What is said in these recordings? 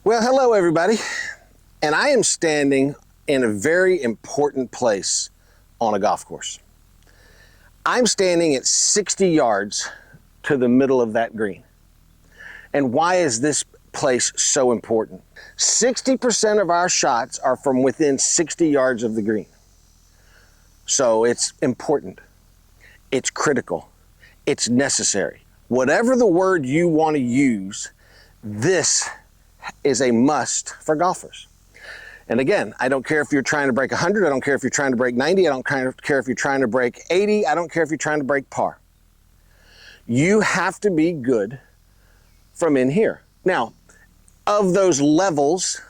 Well, hello everybody, and I am standing in a very important place on a golf course. I'm standing at 60 yards to the middle of that green. And why is this place so important? 60% of our shots are from within 60 yards of the green. So it's important, it's critical, it's necessary. Whatever the word you want to use, this is a must for golfers. And again, I don't care if you're trying to break 100, I don't care if you're trying to break 90, I don't care if you're trying to break 80, I don't care if you're trying to break par. You have to be good from in here. Now, of those levels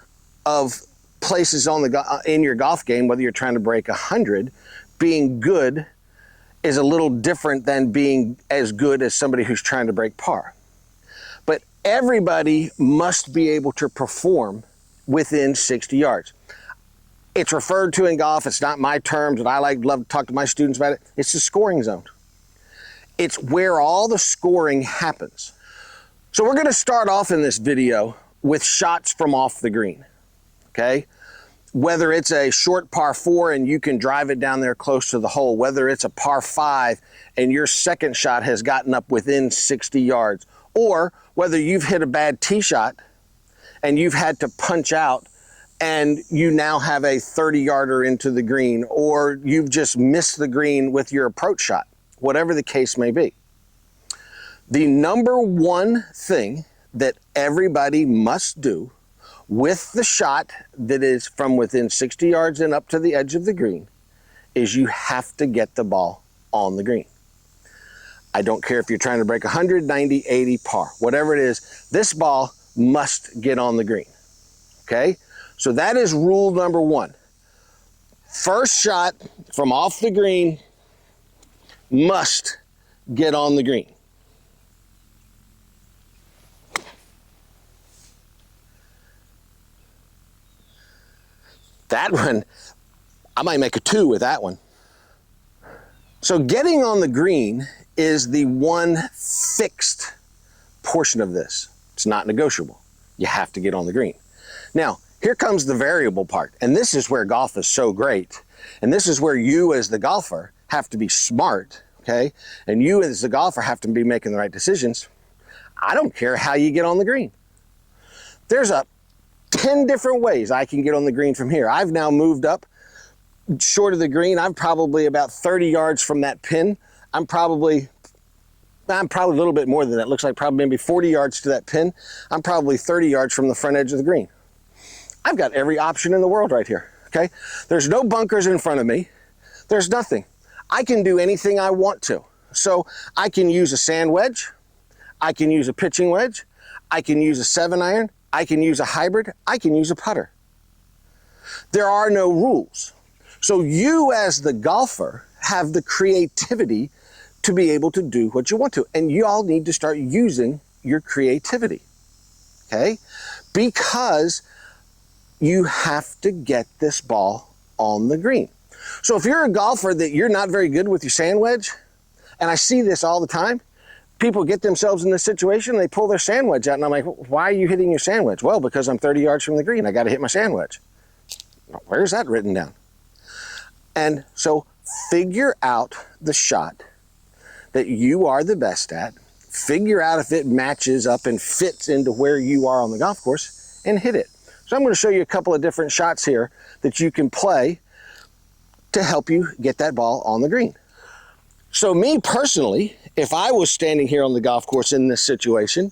of places on in your golf game, whether you're trying to break 100, being good is a little different than being as good as somebody who's trying to break par. But everybody must be able to perform within 60 yards. It's referred to in golf, it's not my terms, and I love to talk to my students about it. It's the scoring zone. It's where all the scoring happens. So we're going to start off in this video with shots from off the green, okay? Whether it's a short par 4 and you can drive it down there close to the hole, whether it's a par 5 and your second shot has gotten up within 60 yards, or whether you've hit a bad tee shot and you've had to punch out and you now have a 30-yarder into the green, or you've just missed the green with your approach shot, whatever the case may be. The number one thing that everybody must do with the shot that is from within 60 yards and up to the edge of the green is you have to get the ball on the green. I don't care if you're trying to break 100, 90, 80, par, whatever it is, this ball must get on the green, okay? So that is rule number one. First shot from off the green must get on the green. That one, I might make a 2 with that one. So getting on the green is the one fixed portion of this. It's not negotiable. You have to get on the green. Now, here comes the variable part, and this is where golf is so great. And this is where you as the golfer have to be smart, okay? And you as the golfer have to be making the right decisions. I don't care how you get on the green. There's 10 different ways I can get on the green from here. I've now moved up short of the green. I'm probably about 30 yards from that pin. I'm probably a little bit more than that. It looks like probably maybe 40 yards to that pin. I'm probably 30 yards from the front edge of the green. I've got every option in the world right here, okay? There's no bunkers in front of me. There's nothing. I can do anything I want to. So I can use a sand wedge. I can use a pitching wedge. I can use a 7-iron. I can use a hybrid. I can use a putter. There are no rules. So you as the golfer have the creativity to be able to do what you want to. And you all need to start using your creativity, okay? Because you have to get this ball on the green. So if you're a golfer that you're not very good with your sand wedge, and I see this all the time, people get themselves in this situation, they pull their sand wedge out, and I'm like, why are you hitting your sand wedge? Well, because I'm 30 yards from the green, I got to hit my sand wedge. Where's that written down? And so figure out the shot that you are the best at, figure out if it matches up and fits into where you are on the golf course, and hit it. So I'm going to show you a couple of different shots here that you can play to help you get that ball on the green. So me personally, if I was standing here on the golf course in this situation,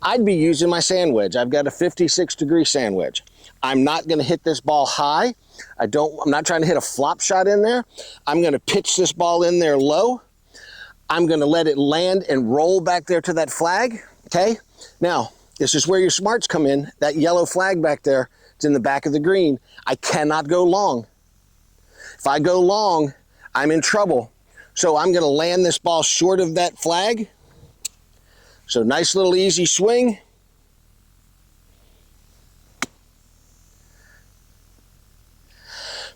I'd be using my sand wedge. I've got a 56-degree sand wedge. I'm not going to hit this ball high. I'm not trying to hit a flop shot in there. I'm going to pitch this ball in there low. I'm going to let it land and roll back there to that flag, okay? Now, this is where your smarts come in. That yellow flag back there, it's in the back of the green. I cannot go long. If I go long, I'm in trouble. So I'm going to land this ball short of that flag. So nice little easy swing.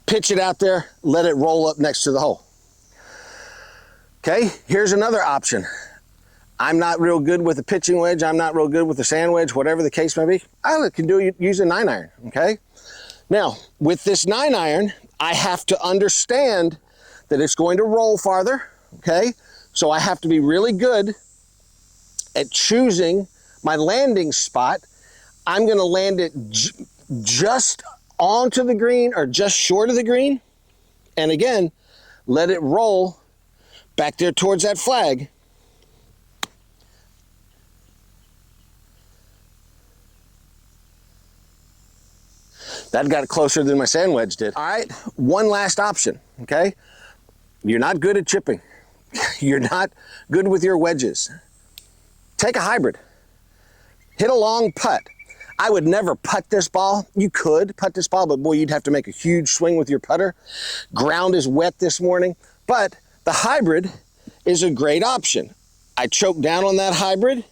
Pitch it out there, let it roll up next to the hole. Okay, here's another option. I'm not real good with a pitching wedge. I'm not real good with a sand wedge, whatever the case may be. I can use a 9-iron, okay? Now, with this 9-iron, I have to understand that it's going to roll farther, okay? So I have to be really good at choosing my landing spot. I'm gonna land it just onto the green or just short of the green. And again, let it roll back there towards that flag. That got closer than my sand wedge did. All right, one last option, okay? You're not good at chipping. You're not good with your wedges. Take a hybrid. Hit a long putt. I would never putt this ball. You could putt this ball, but boy, you'd have to make a huge swing with your putter. Ground is wet this morning, but the hybrid is a great option. I choke down on that hybrid,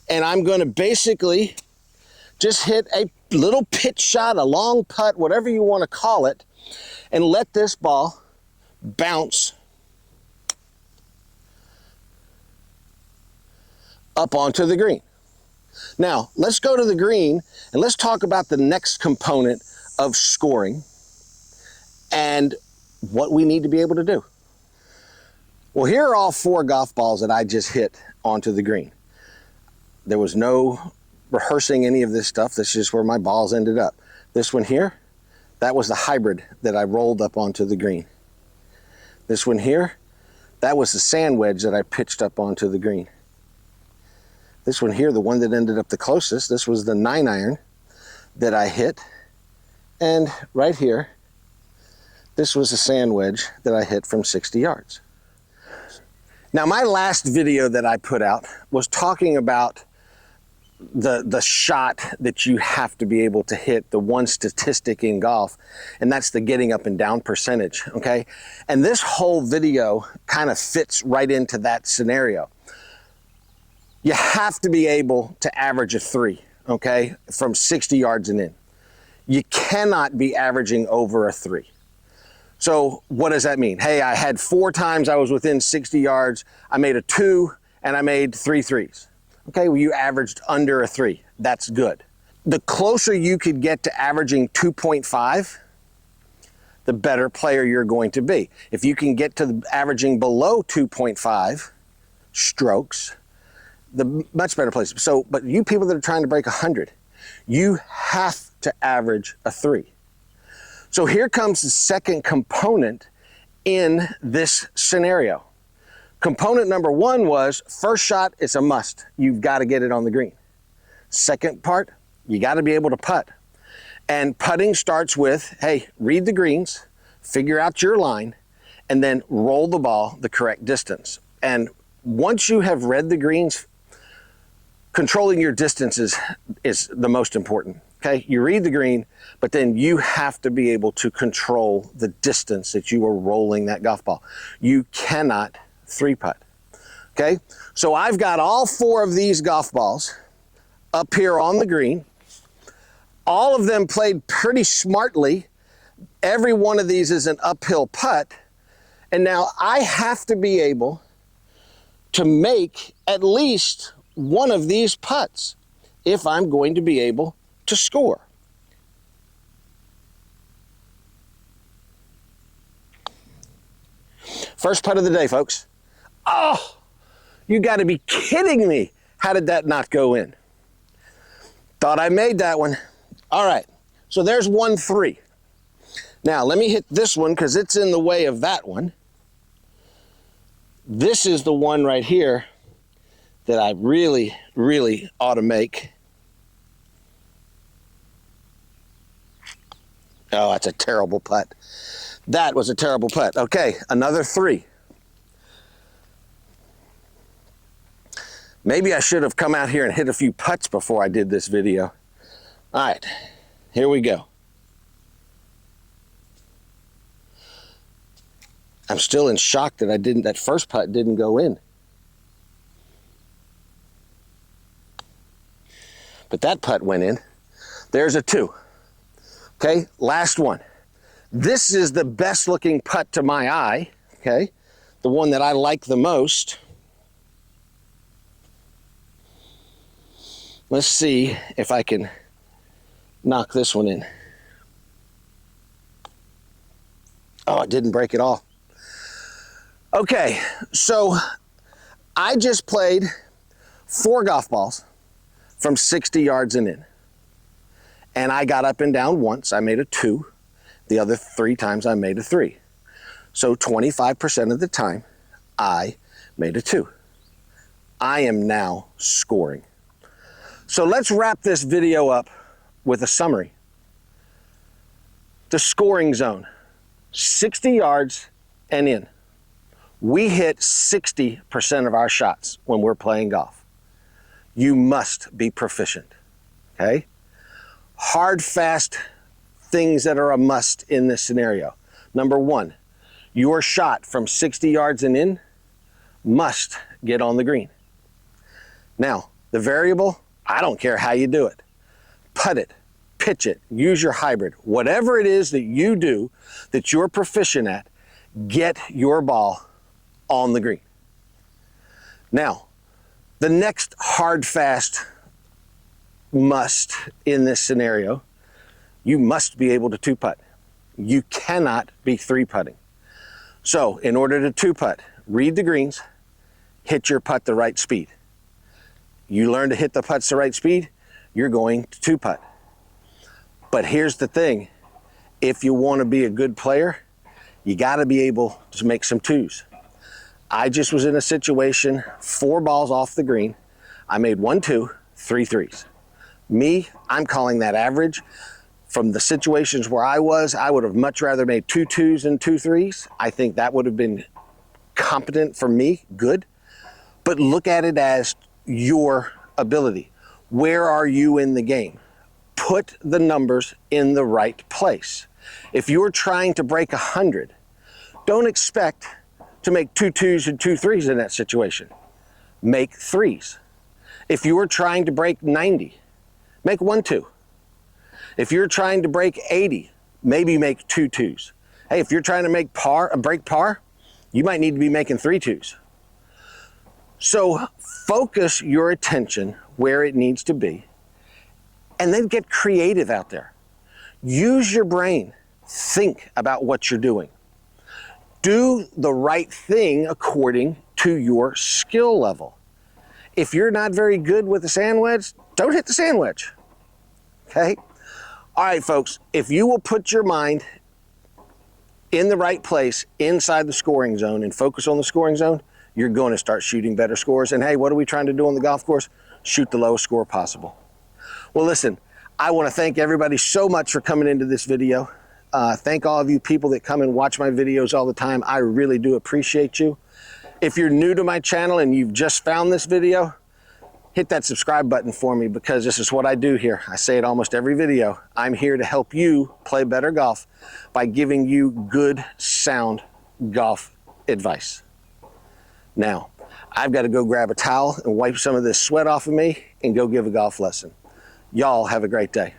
and I'm gonna basically just hit a little pitch shot, a long putt, whatever you want to call it, and let this ball bounce up onto the green. Now, let's go to the green and let's talk about the next component of scoring and what we need to be able to do. Well, here are all 4 golf balls that I just hit onto the green. There was no rehearsing any of this stuff. This is just where my balls ended up. This one here, that was the hybrid that I rolled up onto the green. This one here, that was the sand wedge that I pitched up onto the green. This one here, the one that ended up the closest, this was the 9-iron that I hit. And right here, this was a sand wedge that I hit from 60 yards. Now, my last video that I put out was talking about the shot that you have to be able to hit, the one statistic in golf, and that's the getting up and down percentage, okay? And this whole video kind of fits right into that scenario. You have to be able to average a 3, okay, from 60 yards and in. You cannot be averaging over a 3. So what does that mean? Hey, I had 4 times I was within 60 yards, I made a 2, and I made 3 threes. Okay, well, you averaged under a 3. That's good. The closer you could get to averaging 2.5, the better player you're going to be. If you can get to the averaging below 2.5 strokes, the much better place. So, but you people that are trying to break 100, you have to average a 3. So here comes the second component in this scenario. Component number 1 was first shot, it's a must. You've got to get it on the green. Second part, you got to be able to putt. And putting starts with, hey, read the greens, figure out your line, and then roll the ball the correct distance. And once you have read the greens, controlling your distances is the most important. Okay, you read the green, but then you have to be able to control the distance that you are rolling that golf ball. You cannot 3-putt. Okay, so I've got all 4 of these golf balls up here on the green. All of them played pretty smartly. Every one of these is an uphill putt. And now I have to be able to make at least one of these putts if I'm going to be able to score. First putt of the day, folks. Oh, you got to be kidding me. How did that not go in? Thought I made that one. All right, so there's 1-3. Now, let me hit this one because it's in the way of that one. This is the one right here that I really, really ought to make. Oh, that's a terrible putt. That was a terrible putt. Okay, another 3. Maybe I should have come out here and hit a few putts before I did this video. All right, here we go. I'm still in shock that that first putt didn't go in. But that putt went in. There's a 2. Okay, last one. This is the best looking putt to my eye, okay? The one that I like the most. Let's see if I can knock this one in. Oh, it didn't break at all. Okay, so I just played 4 golf balls from 60 yards and in. And I got up and down once, I made a 2. The other 3 times I made a 3. So 25% of the time, I made a 2. I am now scoring. So let's wrap this video up with a summary. The scoring zone, 60 yards and in. We hit 60% of our shots when we're playing golf. You must be proficient, okay? Hard, fast things that are a must in this scenario. Number 1, your shot from 60 yards and in must get on the green. Now, the variable, I don't care how you do it. Putt it, pitch it, use your hybrid. Whatever it is that you do that you're proficient at, get your ball on the green. Now, the next hard, fast must in this scenario, you must be able to 2-putt. You cannot be 3-putting. So in order to 2-putt, read the greens, hit your putt the right speed. You learn to hit the putts the right speed, you're going to 2-putt. But here's the thing, if you want to be a good player, you got to be able to make some 2s. I just was in a situation, 4 balls off the green. I made 1 2, 3 3s. Me, I'm calling that average. From the situations where I would have much rather made 2 2s and 2 3s. I think that would have been competent for me, good. But look at it as your ability. Where are you in the game? Put the numbers in the right place. If you're trying to break 100, don't expect to make 2 2s and 2 3s in that situation. Make 3s. If you're trying to break 90, make 1 2. If you're trying to break 80, maybe make 2 2s. Hey, if you're trying to make break par, you might need to be making 3 2s. So focus your attention where it needs to be, and then get creative out there. Use your brain. Think about what you're doing. Do the right thing according to your skill level. If you're not very good with the sand wedge, don't hit the sand wedge, okay? All right, folks, if you will put your mind in the right place inside the scoring zone and focus on the scoring zone, you're going to start shooting better scores. And hey, what are we trying to do on the golf course? Shoot the lowest score possible. Well, listen, I want to thank everybody so much for coming into this video. Thank all of you people that come and watch my videos all the time. I really do appreciate you. If you're new to my channel and you've just found this video, hit that subscribe button for me, because this is what I do here. I say it almost every video. I'm here to help you play better golf by giving you good, sound golf advice. Now, I've got to go grab a towel and wipe some of this sweat off of me and go give a golf lesson. Y'all have a great day.